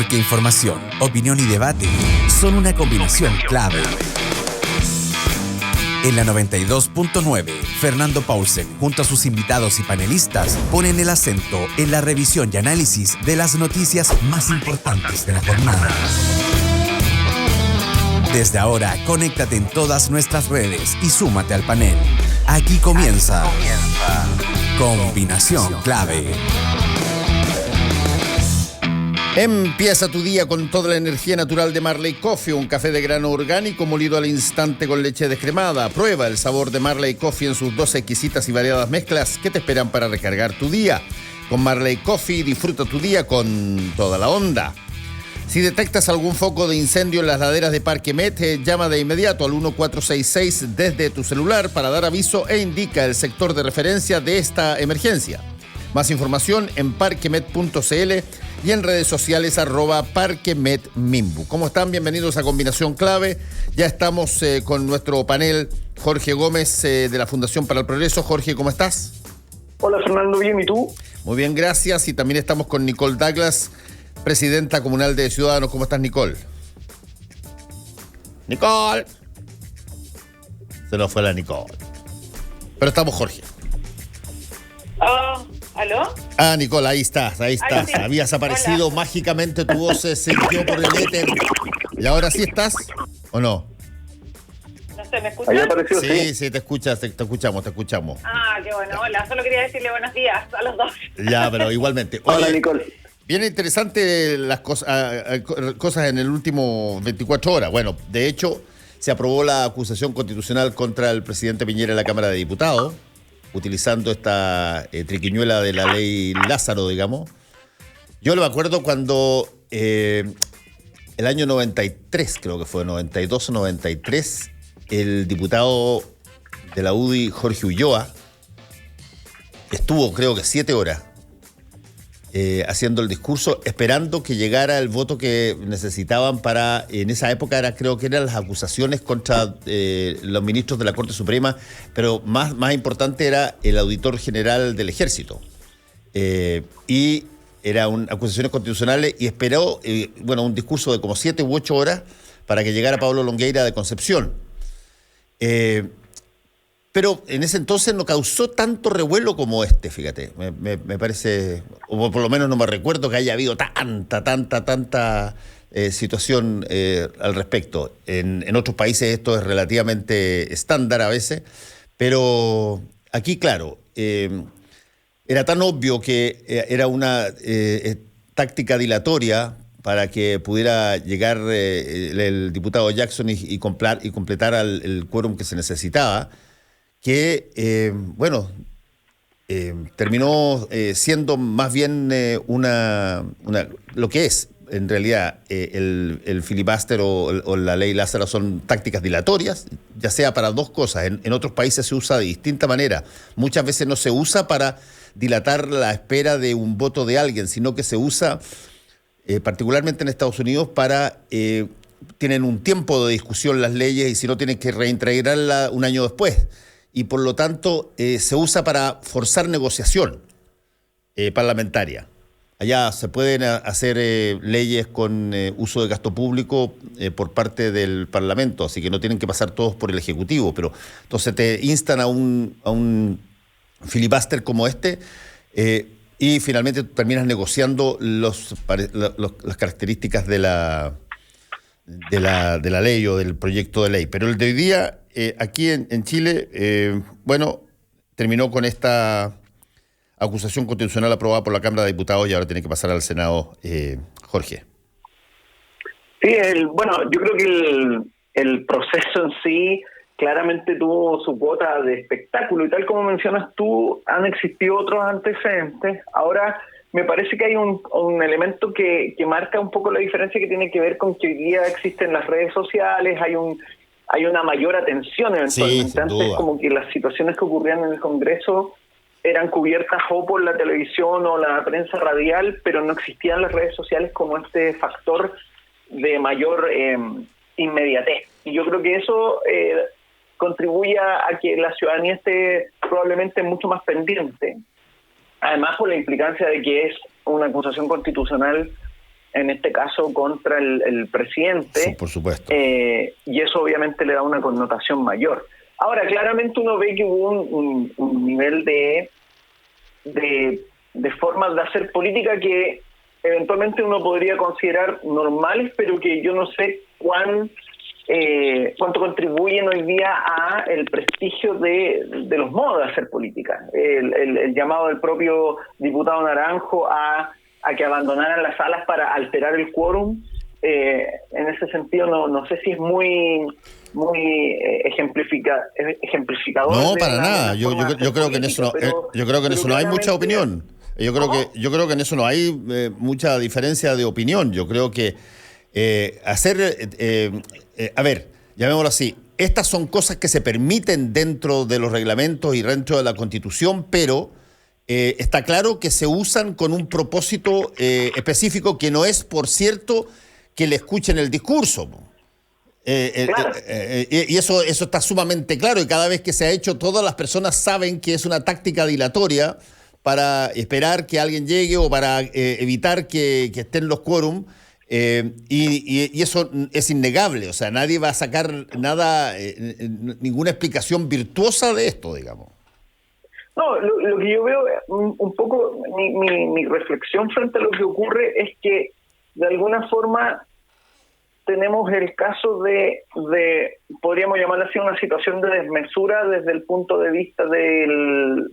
Porque información, opinión y debate son una combinación clave. En la 92.9, Fernando Paulsen, junto a sus invitados y panelistas, ponen el acento en la revisión y análisis de las noticias más importantes de la jornada. Desde ahora, conéctate en todas nuestras redes y súmate al panel. Aquí comienza Combinación Clave. Empieza tu día con toda la energía natural de Marley Coffee, un café de grano orgánico molido al instante con leche descremada. Prueba el sabor de Marley Coffee en sus 12 exquisitas y variadas mezclas que te esperan para recargar tu día. Con Marley Coffee disfruta tu día con toda la onda. Si detectas algún foco de incendio en las laderas de Parque Met, llama de inmediato al 1466 desde tu celular para dar aviso e indica el sector de referencia de esta emergencia. Más información en parquemet.cl y en redes sociales @parquemetmimbu. ¿Cómo están? Bienvenidos a Combinación Clave. Ya estamos con nuestro panel Jorge Gómez de la Fundación para el Progreso. Jorge, ¿cómo estás? Hola Fernando, bien, ¿y tú? Muy bien, gracias. Y también estamos con Nicole Douglas, presidenta comunal de Ciudadanos. ¿Cómo estás, Nicole? ¡Nicole! Se nos fue la Nicole. Pero estamos, Jorge. ¿Aló? Nicole, ahí estás. Ahí sí. Habías aparecido. Hola. Mágicamente tu voz se sintió por el éter. ¿Y ahora sí estás? ¿O no? No sé, ¿me escuchas? Ahí apareció, sí, te escuchamos. Qué bueno, hola. Solo quería decirle buenos días a los dos. Ya, pero igualmente. Hola, Nicole. Bien interesante las cosas en el último 24 horas. Bueno, de hecho, se aprobó la acusación constitucional contra el presidente Piñera en la Cámara de Diputados, utilizando esta triquiñuela de la ley Lázaro, digamos. Yo me acuerdo cuando el año 93, creo que fue 92 o 93, el diputado de la UDI, Jorge Ulloa, estuvo creo que 7 horas haciendo el discurso, esperando que llegara el voto que necesitaban para, en esa época creo que eran las acusaciones contra los ministros de la Corte Suprema, pero más importante era el auditor general del Ejército. Y eran acusaciones constitucionales y esperó, un discurso de como 7 u 8 horas para que llegara Pablo Longueira de Concepción. Pero en ese entonces no causó tanto revuelo como este, fíjate. Me parece, o por lo menos no me recuerdo que haya habido tanta situación al respecto. En otros países esto es relativamente estándar a veces, pero aquí, claro, era tan obvio que era una táctica dilatoria para que pudiera llegar el diputado Jackson y completar el quórum que se necesitaba, que, terminó siendo más bien lo que es, en realidad, el filibuster o la ley Lázaro son tácticas dilatorias, ya sea para dos cosas. En otros países se usa de distinta manera. Muchas veces no se usa para dilatar la espera de un voto de alguien, sino que se usa, particularmente en Estados Unidos, tienen un tiempo de discusión las leyes y si no tienen que reintegrarla un año después. Y por lo tanto se usa para forzar negociación parlamentaria. Allá se pueden hacer leyes con uso de gasto público por parte del Parlamento, así que no tienen que pasar todos por el Ejecutivo, pero entonces te instan a un filibuster como este y finalmente terminas negociando las características de la ley o del proyecto de ley. Pero el de hoy día, aquí en Chile, terminó con esta acusación constitucional aprobada por la Cámara de Diputados y ahora tiene que pasar al Senado. Jorge. Sí, yo creo que el proceso en sí claramente tuvo su cuota de espectáculo y tal como mencionas tú, han existido otros antecedentes. Ahora me parece que hay un elemento que marca un poco la diferencia, que tiene que ver con que hoy día existen las redes sociales, hay una mayor atención eventualmente. Sí, antes como que las situaciones que ocurrían en el Congreso eran cubiertas o por la televisión o la prensa radial, pero no existían las redes sociales como este factor de mayor inmediatez. Y yo creo que eso contribuye a que la ciudadanía esté probablemente mucho más pendiente. Además, por la implicancia de que es una acusación constitucional en este caso contra el presidente. Sí, por supuesto. Y eso obviamente le da una connotación mayor. Ahora, claramente uno ve que hubo un nivel de formas de hacer política que eventualmente uno podría considerar normales, pero que yo no sé cuánto contribuyen hoy día a el prestigio de los modos de hacer política. El llamado del propio diputado Naranjo a que abandonaran las salas para alterar el quórum, en ese sentido no sé si es muy ejemplificador. No, para nada. Yo creo que en eso no hay mucha opinión. Yo creo que en eso no hay mucha diferencia de opinión. Yo creo que a ver, llamémoslo así, estas son cosas que se permiten dentro de los reglamentos y dentro de la Constitución, pero está claro que se usan con un propósito específico que no es, por cierto, que le escuchen el discurso. Claro. Y eso está sumamente claro, y cada vez que se ha hecho, todas las personas saben que es una táctica dilatoria para esperar que alguien llegue o para evitar que estén los quórum. Y eso es innegable, o sea, nadie va a sacar ninguna explicación virtuosa de esto, digamos. No, lo que yo veo, un poco mi reflexión frente a lo que ocurre es que de alguna forma tenemos el caso de podríamos llamarlo así, una situación de desmesura desde el punto de vista del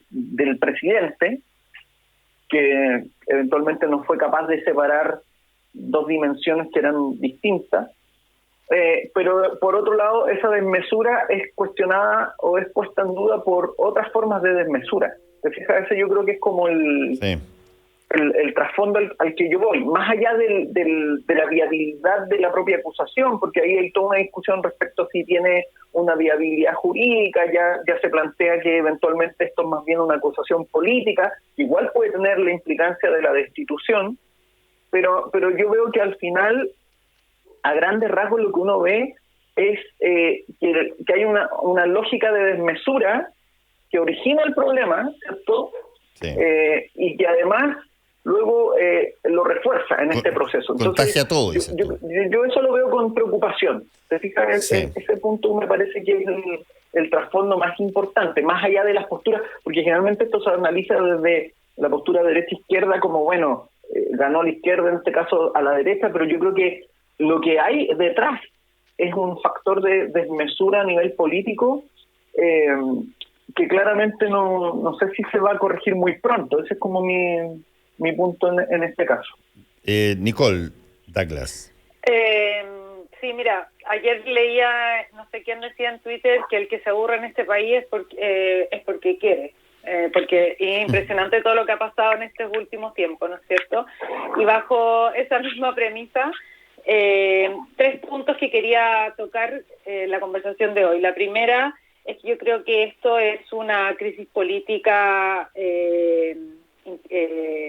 presidente, que eventualmente no fue capaz de separar dos dimensiones que eran distintas, pero por otro lado esa desmesura es cuestionada o es puesta en duda por otras formas de desmesura. ¿Te fijas? Ese yo creo que es como el trasfondo al que yo voy, más allá de la viabilidad de la propia acusación, porque ahí hay toda una discusión respecto a si tiene una viabilidad jurídica, ya se plantea que eventualmente esto es más bien una acusación política, igual puede tener la implicancia de la destitución, pero yo veo que al final, a grandes rasgos, lo que uno ve es que hay una lógica de desmesura que origina el problema, ¿cierto? Sí. Y que además luego lo refuerza en este proceso. Entonces, contagia todo. Yo eso lo veo con preocupación. ¿Te fijas? Sí. Ese punto me parece que es el trasfondo más importante, más allá de las posturas, porque generalmente esto se analiza desde la postura derecha-izquierda como, bueno, ganó la izquierda, en este caso a la derecha, pero yo creo que lo que hay detrás es un factor de desmesura a nivel político que claramente no sé si se va a corregir muy pronto. Ese es como mi punto en este caso. Nicole Douglas. Sí, mira, ayer leía, no sé quién decía en Twitter, que el que se aburre en este país es porque quiere. Porque es impresionante todo lo que ha pasado en estos últimos tiempos, ¿no es cierto? Y bajo esa misma premisa, 3 puntos que quería tocar la conversación de hoy. La primera es que yo creo que esto es una crisis política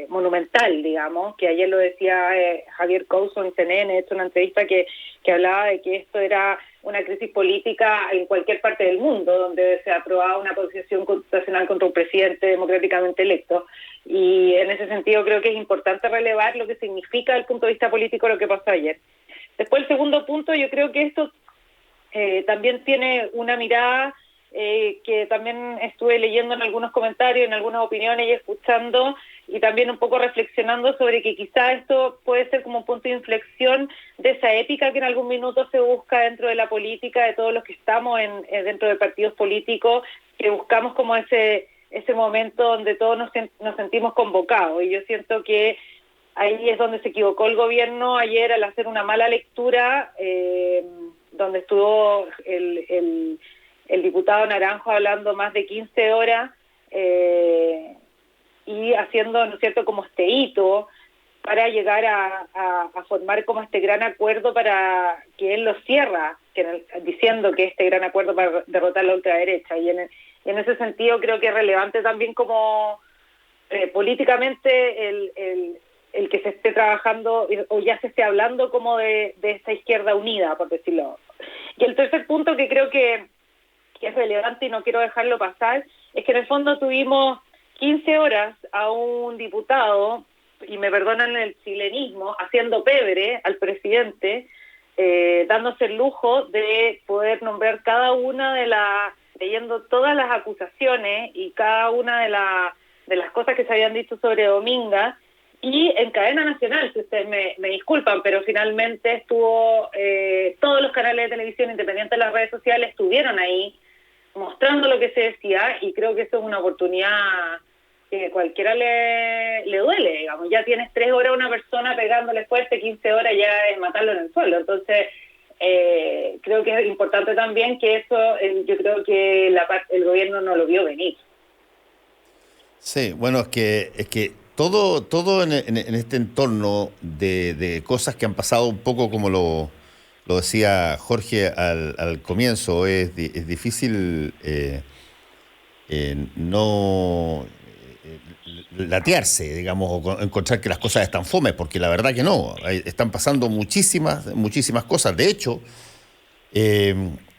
monumental, digamos, que ayer lo decía Javier Couso en CNN, hecho una entrevista que hablaba de que esto era una crisis política en cualquier parte del mundo, donde se aprobaba una posición constitucional contra un presidente democráticamente electo. Y en ese sentido creo que es importante relevar lo que significa desde el punto de vista político lo que pasó ayer. Después, el segundo punto, yo creo que esto también tiene una mirada que también estuve leyendo en algunos comentarios, en algunas opiniones y escuchando, y también un poco reflexionando sobre que quizá esto puede ser como un punto de inflexión de esa ética que en algún minuto se busca dentro de la política, de todos los que estamos dentro de partidos políticos, que buscamos como ese momento donde todos nos sentimos convocados. Y yo siento que ahí es donde se equivocó el gobierno ayer al hacer una mala lectura, donde estuvo el diputado Naranjo hablando más de 15 horas y haciendo, ¿no es cierto?, como este hito para llegar a formar como este gran acuerdo para que él lo cierra, diciendo que este gran acuerdo para derrotar la ultraderecha. Y en ese sentido creo que es relevante también como políticamente el que se esté trabajando o ya se esté hablando como de esta izquierda unida, por decirlo. Y el tercer punto que creo que es relevante y no quiero dejarlo pasar, es que en el fondo tuvimos 15 horas a un diputado y me perdonan el chilenismo, haciendo pebre al presidente, dándose el lujo de poder nombrar cada una de leyendo todas las acusaciones y cada una de las cosas que se habían dicho sobre Dominga, y en cadena nacional, si ustedes me disculpan, pero finalmente estuvo, todos los canales de televisión, independientes de las redes sociales, estuvieron ahí mostrando lo que se decía, y creo que eso es una oportunidad que cualquiera le duele, digamos. Ya tienes 3 horas a una persona pegándole fuerte, 15 horas ya es matarlo en el suelo. Entonces, creo que es importante también que eso, yo creo que el gobierno no lo vio venir. Sí, bueno, es que todo en este entorno de cosas que han pasado un poco como lo decía Jorge al comienzo, es difícil no latearse, digamos, o encontrar que las cosas están fomes, porque la verdad que no, están pasando muchísimas cosas. De hecho,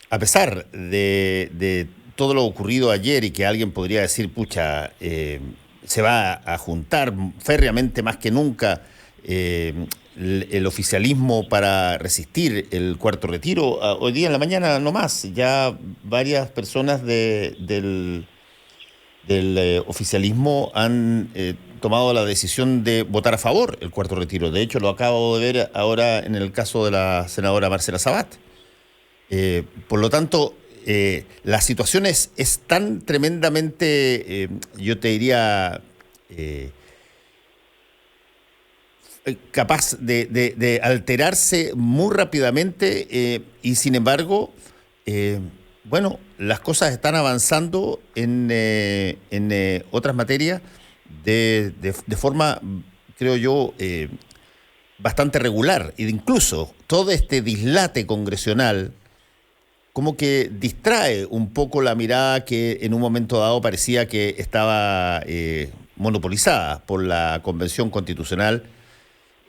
a pesar de todo lo ocurrido ayer y que alguien podría decir, pucha, se va a juntar férreamente más que nunca el oficialismo para resistir el cuarto retiro, hoy día en la mañana no más, ya varias personas del oficialismo han tomado la decisión de votar a favor el cuarto retiro. De hecho, lo acabo de ver ahora en el caso de la senadora Marcela Sabat. Por lo tanto, la situación es tan tremendamente, yo te diría, capaz de alterarse muy rápidamente, y sin embargo, bueno, las cosas están avanzando en otras materias de forma, creo yo, bastante regular. E incluso todo este dislate congresional como que distrae un poco la mirada que en un momento dado parecía que estaba monopolizada por la Convención Constitucional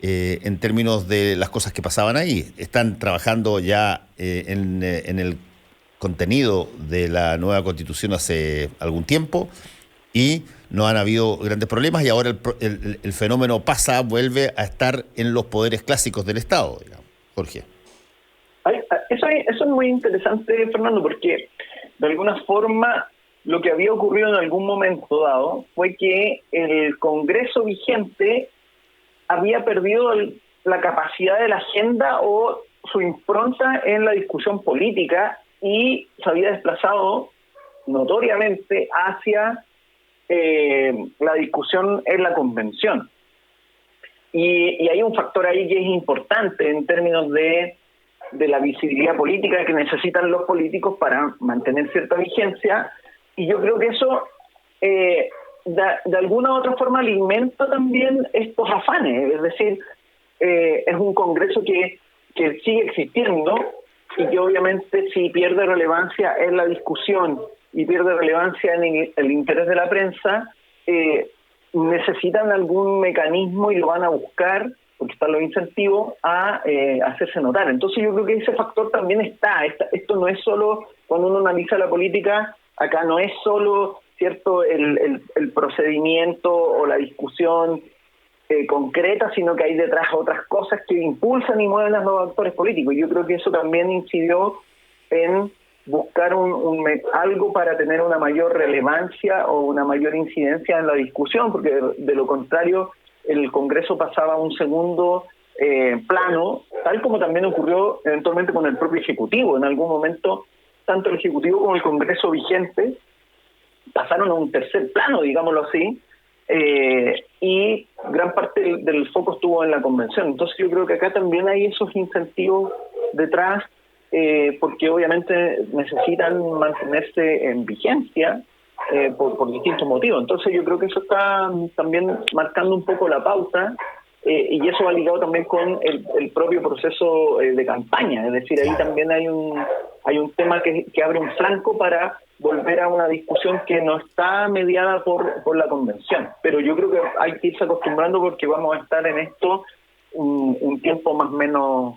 en términos de las cosas que pasaban ahí. Están trabajando ya en el contenido de la nueva Constitución hace algún tiempo y no han habido grandes problemas, y ahora el fenómeno vuelve a estar en los poderes clásicos del Estado, digamos. Jorge. Eso es muy interesante, Fernando, porque de alguna forma lo que había ocurrido en algún momento dado fue que el Congreso vigente había perdido la capacidad de la agenda o su impronta en la discusión política y se había desplazado notoriamente hacia la discusión en la convención. Y hay un factor ahí que es importante en términos de la visibilidad política que necesitan los políticos para mantener cierta vigencia, y yo creo que eso de alguna u otra forma alimenta también estos afanes, es decir, es un Congreso que sigue existiendo y que obviamente si pierde relevancia en la discusión y pierde relevancia en el interés de la prensa, necesitan algún mecanismo y lo van a buscar, porque están los incentivos, a hacerse notar. Entonces yo creo que ese factor también está. Esto no es solo, cuando uno analiza la política, acá no es solo, ¿cierto?, el procedimiento o la discusión concreta, sino que hay detrás otras cosas que impulsan y mueven a los actores políticos. Yo creo que eso también incidió en buscar algo para tener una mayor relevancia o una mayor incidencia en la discusión, porque de lo contrario el Congreso pasaba a un segundo plano, tal como también ocurrió eventualmente con el propio Ejecutivo. En algún momento, tanto el Ejecutivo como el Congreso vigente pasaron a un tercer plano, digámoslo así, y gran parte del foco estuvo en la convención. Entonces yo creo que acá también hay esos incentivos detrás, porque obviamente necesitan mantenerse en vigencia por distintos motivos. Entonces yo creo que eso está también marcando un poco la pauta, y eso va ligado también con el propio proceso de campaña. Es decir, ahí también hay un tema que abre un flanco para volver a una discusión que no está mediada por la convención. Pero yo creo que hay que irse acostumbrando, porque vamos a estar en esto un tiempo más o menos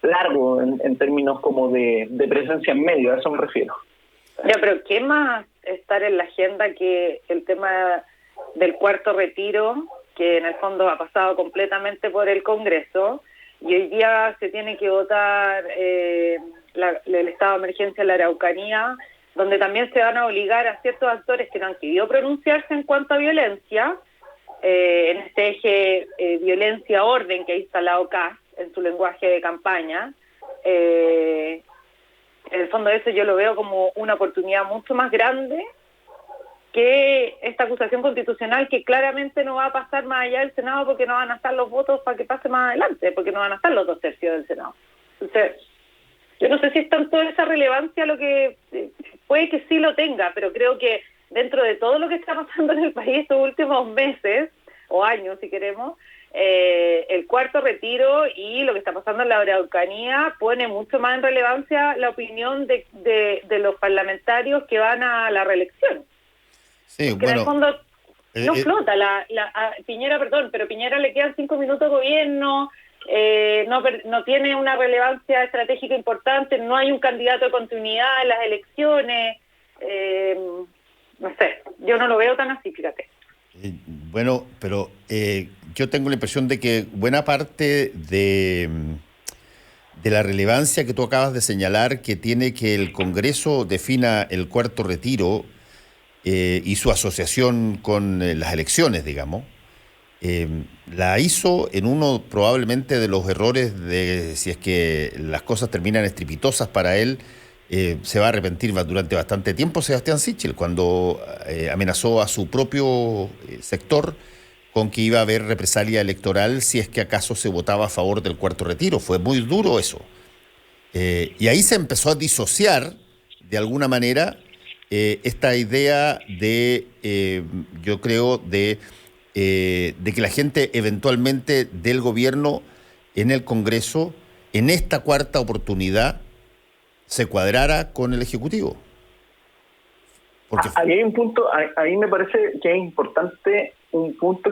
largo en términos como de presencia en medio, a eso me refiero. Ya, pero ¿qué más estar en la agenda que el tema del cuarto retiro que en el fondo ha pasado completamente por el Congreso, y hoy día se tiene que votar el estado de emergencia en la Araucanía, donde también se van a obligar a ciertos actores que no han querido pronunciarse en cuanto a violencia, en este eje violencia-orden que ha instalado Kast en su lenguaje de campaña. En el fondo eso yo lo veo como una oportunidad mucho más grande que esta acusación constitucional, que claramente no va a pasar más allá del Senado porque no van a estar los votos para que pase más adelante, porque no van a estar los 2/3 del Senado. Entonces, yo no sé si es tanto esa relevancia, lo que puede que sí lo tenga, pero creo que dentro de todo lo que está pasando en el país estos últimos meses, o años si queremos, el cuarto retiro y lo que está pasando en la Araucanía pone mucho más en relevancia la opinión de los parlamentarios que van a la reelección. Sí, porque en el fondo no flota a Piñera, pero Piñera le quedan 5 minutos de gobierno, no tiene una relevancia estratégica importante, no hay un candidato de continuidad en las elecciones, no sé, yo no lo veo tan así, fíjate. Bueno, pero yo tengo la impresión de que buena parte de la relevancia que tú acabas de señalar, que tiene que el Congreso defina el cuarto retiro y su asociación con las elecciones, digamos, la hizo en uno probablemente de los errores de, si es que las cosas terminan estrepitosas para él, se va a arrepentir durante bastante tiempo Sebastián Sichel, cuando amenazó a su propio sector con que iba a haber represalia electoral si es que acaso se votaba a favor del cuarto retiro. Fue muy duro eso. Y ahí se empezó a disociar, de alguna manera, esta idea de, yo creo, de que la gente eventualmente del gobierno en el Congreso, en esta cuarta oportunidad, se cuadrara con el Ejecutivo. Porque ahí hay un punto, ahí me parece que es importante un punto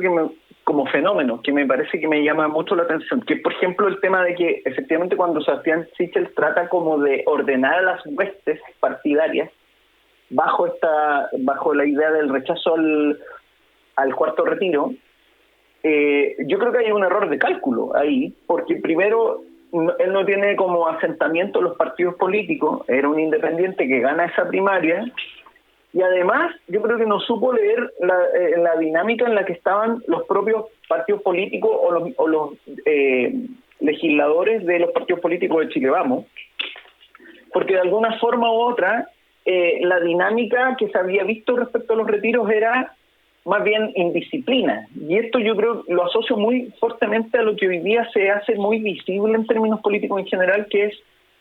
como fenómeno, que me parece que me llama mucho la atención, que por ejemplo el tema de que efectivamente cuando Sebastián Sichel trata como de ordenar a las huestes partidarias bajo la idea del rechazo al cuarto retiro, yo creo que hay un error de cálculo ahí, porque primero él no tiene como asentamiento los partidos políticos, era un independiente que gana esa primaria, y además yo creo que no supo leer la dinámica en la que estaban los propios partidos políticos o los legisladores de los partidos políticos de Chile Vamos, porque de alguna forma u otra la dinámica que se había visto respecto a los retiros era más bien indisciplina, y esto yo creo lo asocio muy fuertemente a lo que hoy día se hace muy visible en términos políticos en general, que es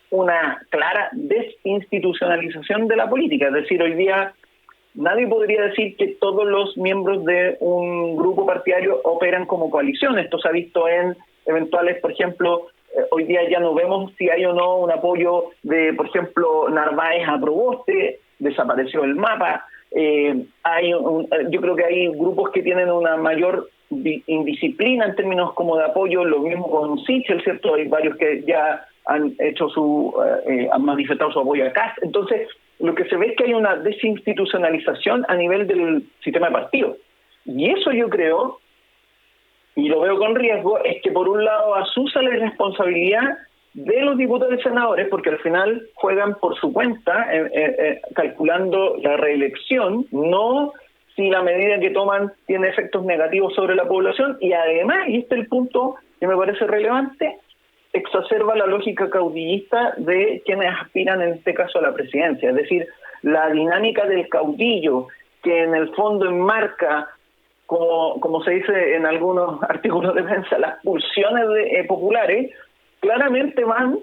una clara desinstitucionalización de la política. Es decir, hoy día nadie podría decir que todos los miembros de un grupo partidario operan como coalición. Esto se ha visto en eventuales, por ejemplo, hoy día ya no vemos si hay o no un apoyo de, por ejemplo, Narváez a Proboste, desapareció el mapa. Yo creo que hay grupos que tienen una mayor indisciplina en términos como de apoyo, lo mismo con Sichel, ¿cierto? Hay varios que ya han hecho han manifestado su apoyo a Kast. Entonces, lo que se ve es que hay una desinstitucionalización a nivel del sistema de partidos. Y eso yo creo, y lo veo con riesgo, es que por un lado asusa la irresponsabilidad de los diputados y senadores, porque al final juegan por su cuenta, calculando la reelección, no si la medida que toman tiene efectos negativos sobre la población, y además, y este es el punto que me parece relevante, exacerba la lógica caudillista de quienes aspiran en este caso a la presidencia. Es decir, la dinámica del caudillo, que en el fondo enmarca, como se dice en algunos artículos de prensa, las pulsiones populares, claramente van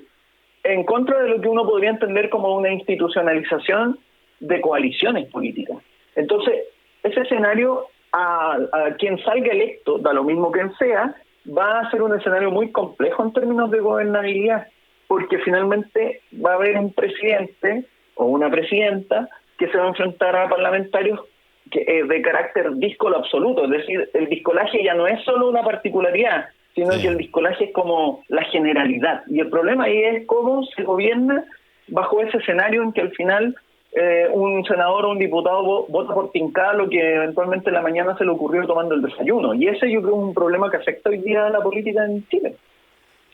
en contra de lo que uno podría entender como una institucionalización de coaliciones políticas. Entonces, ese escenario, a quien salga electo, da lo mismo quien sea, va a ser un escenario muy complejo en términos de gobernabilidad, porque finalmente va a haber un presidente o una presidenta que se va a enfrentar a parlamentarios de carácter díscolo absoluto. Es decir, el discolaje ya no es solo una particularidad, sino que el discolaje es como la generalidad. Y el problema ahí es cómo se gobierna bajo ese escenario en que al final un senador o un diputado vota por fincar lo que eventualmente en la mañana se le ocurrió tomando el desayuno. Y ese yo creo es un problema que afecta hoy día a la política en Chile.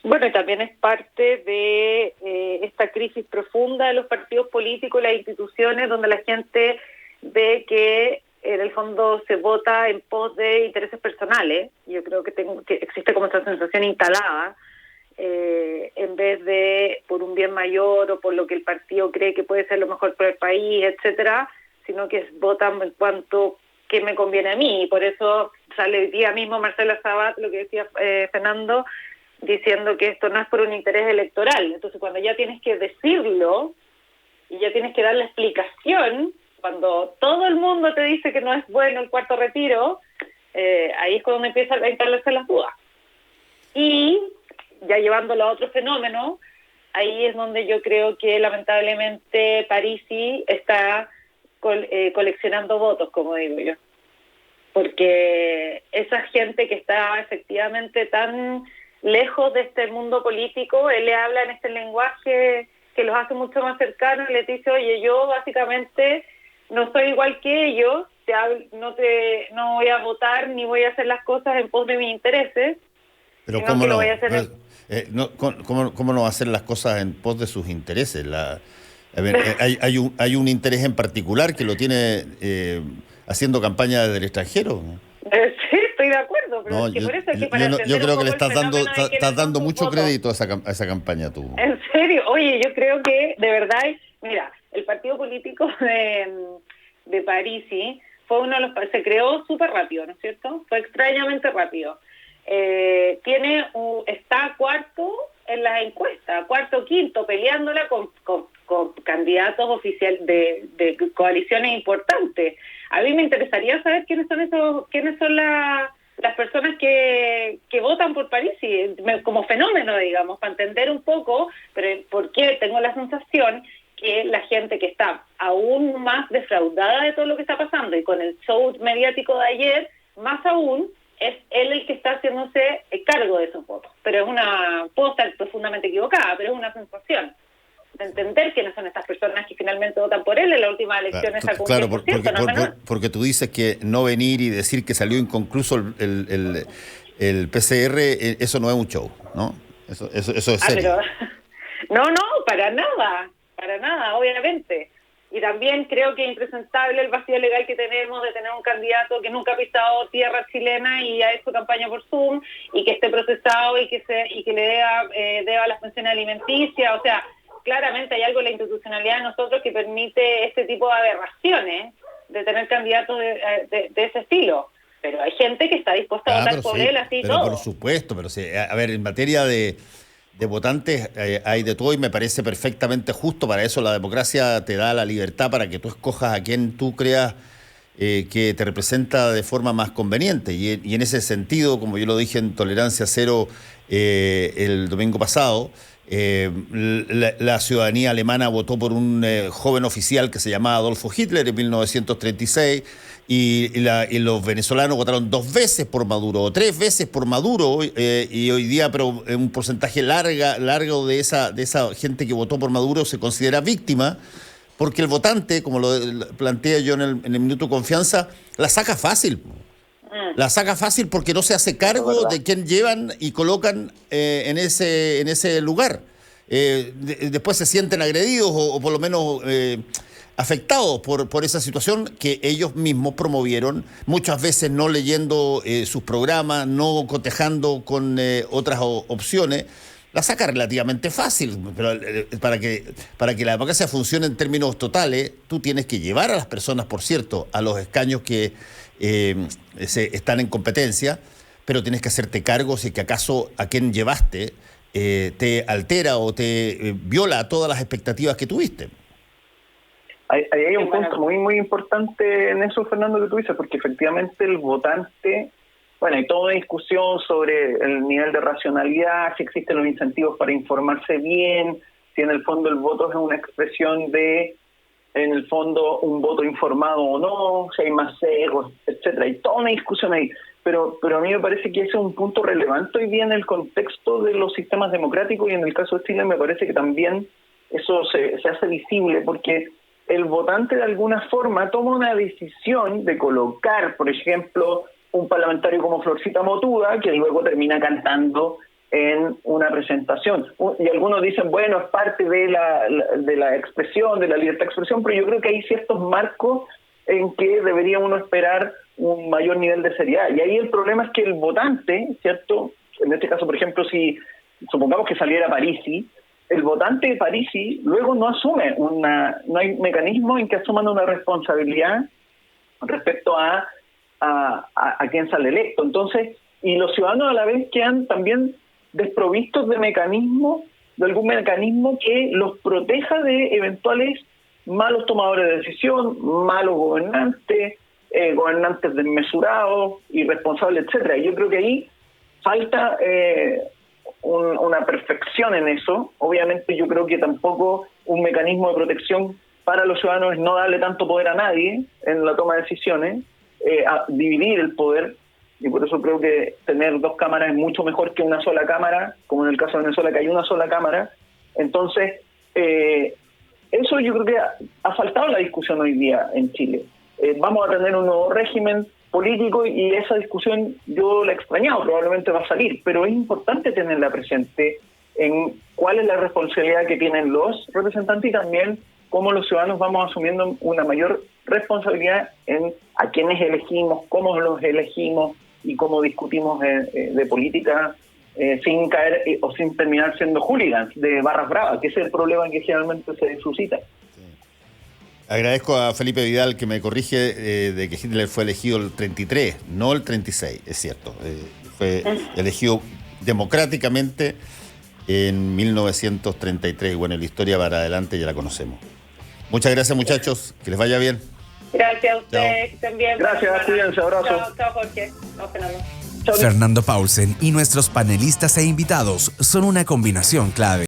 Bueno, y también es parte de esta crisis profunda de los partidos políticos y las instituciones, donde la gente ve que en el fondo se vota en pos de intereses personales. Yo creo que existe como esta sensación instalada, en vez de por un bien mayor o por lo que el partido cree que puede ser lo mejor para el país, etcétera, sino que votan en cuanto que me conviene a mí. Y por eso sale hoy día mismo Marcela Sabat, lo que decía Fernando, diciendo que esto no es por un interés electoral. Entonces, cuando ya tienes que decirlo y ya tienes que dar la explicación, cuando todo el mundo te dice que no es bueno el cuarto retiro, ahí es cuando empiezan a instalarse las dudas. Y ya llevándolo a otro fenómeno, ahí es donde yo creo que lamentablemente Parisi está coleccionando votos, como digo yo. Porque esa gente que está efectivamente tan lejos de este mundo político, él le habla en este lenguaje que los hace mucho más cercanos y le dice, oye, yo básicamente no soy igual que ellos, no voy a votar ni voy a hacer las cosas en pos de mis intereses. Pero ¿cómo no? ¿Cómo no va a hacer las cosas en pos de sus intereses? Hay un interés en particular que lo tiene haciendo campaña desde el extranjero. Sí, estoy de acuerdo, pero no, es que por eso es que yo creo que le estás dando mucho crédito a esa campaña tú. En serio, oye, yo creo que de verdad, mira, el partido político de Parisi fue se creó súper rápido, ¿no es cierto? Fue extrañamente rápido. Está cuarto en las encuestas, cuarto, quinto, peleándola con candidatos oficiales de coaliciones importantes. A mí me interesaría saber quiénes son las personas que votan por Parisi, como fenómeno, digamos, para entender un poco, pero porque tengo la sensación que la gente que está aún más defraudada de todo lo que está pasando y con el show mediático de ayer, más aún, es él el que está haciéndose cargo de esos votos. Pero puedo estar profundamente equivocada, pero es una sensación de entender quiénes son estas personas que finalmente votan por él. En la última elección sacó un 10%, porque tú dices que no venir y decir que salió inconcluso el PCR, eso no es un show, ¿no? Eso es serio. No, para nada, obviamente. Y también creo que es impresentable el vacío legal que tenemos de tener un candidato que nunca ha pisado tierra chilena y ha hecho campaña por Zoom y que esté procesado y que le deba las pensiones alimenticias. O sea, claramente hay algo en la institucionalidad de nosotros que permite este tipo de aberraciones de tener candidatos de ese estilo. Pero hay gente que está dispuesta a votar por él así todo. Por supuesto, pero sí, a ver, en materia de votantes hay de todo y me parece perfectamente justo. Para eso la democracia te da la libertad para que tú escojas a quien tú creas que te representa de forma más conveniente. Y en ese sentido, como yo lo dije en Tolerancia Cero el domingo pasado, la ciudadanía alemana votó por un joven oficial que se llamaba Adolfo Hitler en 1936 y los venezolanos votaron 2 veces por Maduro o 3 veces por Maduro y hoy día pero un porcentaje largo de esa gente que votó por Maduro se considera víctima porque el votante, como lo plantea yo en el Minuto Confianza, la saca fácil. La saca fácil porque no se hace cargo de quién llevan y colocan en ese lugar. Después se sienten agredidos o por lo menos afectados por esa situación que ellos mismos promovieron, muchas veces no leyendo sus programas, no cotejando con otras opciones. La saca relativamente fácil, pero para que la democracia funcione en términos totales, tú tienes que llevar a las personas, por cierto, a los escaños que están en competencia, pero tienes que hacerte cargo si que acaso a quien llevaste te altera o te viola todas las expectativas que tuviste. Hay un punto muy muy importante en eso, Fernando, que tú dices, porque efectivamente el votante, bueno, hay toda una discusión sobre el nivel de racionalidad, si existen los incentivos para informarse bien, si en el fondo el voto es una expresión de, en el fondo, un voto informado o no, si hay más sesgos, etcétera. Hay toda una discusión ahí. Pero a mí me parece que ese es un punto relevante hoy día en el contexto de los sistemas democráticos y en el caso de Chile me parece que también eso se hace visible porque el votante de alguna forma toma una decisión de colocar, por ejemplo, un parlamentario como Florcita Motuda, que luego termina cantando en una presentación. Y algunos dicen, bueno, es parte de la expresión, de la libertad de expresión, pero yo creo que hay ciertos marcos en que debería uno esperar un mayor nivel de seriedad. Y ahí el problema es que el votante, ¿cierto? En este caso, por ejemplo, si supongamos que saliera Parisi, el votante de Parisi luego no asume no hay mecanismo en que asuman una responsabilidad respecto a quién sale electo. Entonces, y los ciudadanos a la vez quedan también desprovistos de algún mecanismo que los proteja de eventuales malos tomadores de decisión, malos gobernantes, gobernantes desmesurados, irresponsables, etcétera. Y yo creo que ahí falta una perfección en eso. Obviamente yo creo que tampoco un mecanismo de protección para los ciudadanos es no darle tanto poder a nadie en la toma de decisiones, a dividir el poder, y por eso creo que tener dos cámaras es mucho mejor que una sola cámara, como en el caso de Venezuela, que hay una sola cámara. Entonces, eso yo creo que ha faltado la discusión hoy día en Chile. Vamos a tener un nuevo régimen político y esa discusión yo la he extrañado, probablemente va a salir, pero es importante tenerla presente en cuál es la responsabilidad que tienen los representantes y también cómo los ciudadanos vamos asumiendo una mayor responsabilidad en a quienes elegimos, cómo los elegimos y cómo discutimos de política sin caer o sin terminar siendo hooligans de barras bravas, que ese es el problema que generalmente se suscita. Agradezco a Felipe Vidal que me corrige de que Hitler fue elegido el 33, no el 36, es cierto. Fue elegido democráticamente en 1933. Bueno, la historia para adelante ya la conocemos. Muchas gracias, muchachos. Que les vaya bien. Gracias a ustedes. Que estén bien. Gracias, cuídense, abrazo. Chao, Jorge. No, Fernando. Fernando Paulsen y nuestros panelistas e invitados son una combinación clave.